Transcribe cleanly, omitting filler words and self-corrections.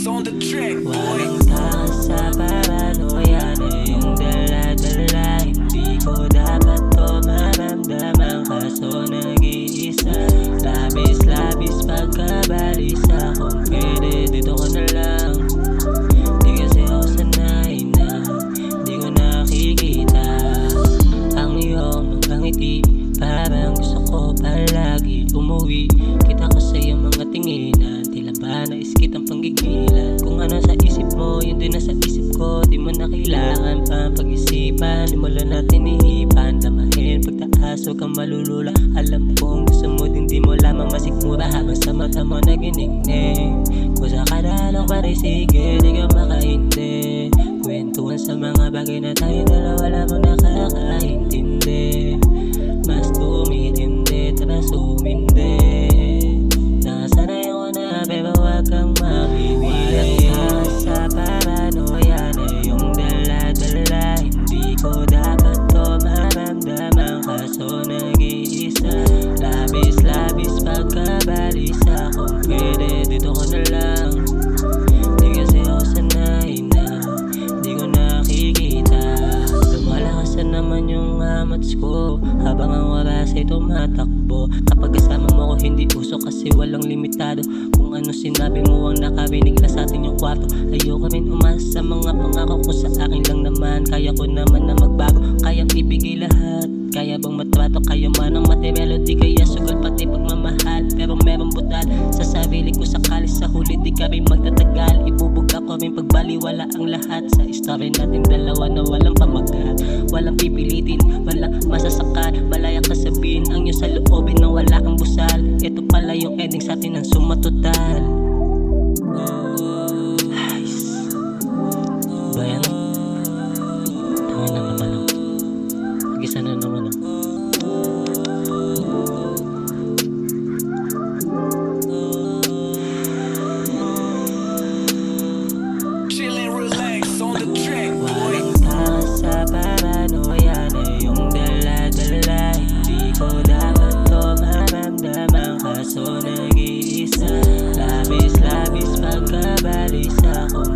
on the track, boy. Walang takas sa paranoia na yung dala-dala. Hindi ko dapat to maramdaman, kaso nag-iisa. Labis-labis pagkabalisa, kung pwede dito ko na lang. Di kasi ako sanay na di ko nakikita ang iyong mga ngiti. Parang gusto ko palagi umuwi. Kita ko sa iyong mga tinginan, tila ba nais kitang panggigilan. Kung ano sa isip mo, yun din na sa isip ko. Di mo na kailangan pang pag-isipan. Simulan natin ihipan, damahin pagtaas, huwag kang malulula. Alam kong gusto mo din, di mo lamang masikmura. Habang sa mata mo naginigning, kung sa kadalong pare sige, di ka makaintindi. Kwentuhan sa mga bagay na tayo dalawa lamang nakakaintindi. Mas tumitindi, tara sumindi. Nakasanay ko na pero wag kang mabibili. Walang takas sa paranoia na yung dala-dala. Hindi ko dapat to maramdaman, kaso nag-iisa. Labis-labis pagkabalisa, kung pwede dito ko na lang. Di kasi ako sanay na di ko nakikita. Lumalakas na naman yung amats ko habang ang oras ay tumatakbo. Kapag kasama mo ko hindi usok kasi walang limitado. Kung ano sinabi mo ang nakarinig na sa atin yung kwarto. Ayoko rin umasa sa mga pangako ko, sa akin lang naman. Kaya ko naman na magbago, kayang ibigay lahat. Kaya bang matrato, kaya man ang material, di kaya sugal pati pagmamahal. Pero meron butal sa sarili ko, sakali sa huli di ka rin magtatagal. Ibubog ako rin pagbaliwala ang lahat sa story natin dalawa na walang pamagat. Walang pipilitin, walang masasakal. Malaya ka sabihin ang iyong saloobin na wala kang busal. Ito pala yung ending sa atin ng sumatotal. Bayan, tangin na naman ang mag-isa na naman ang Chill and relax on the track, boy. walang takas sa paranoia na yung dala-dala. Hindi ko dapat to maramdaman, kaso nag-iisa. Labis-labis pagkabalisa, kung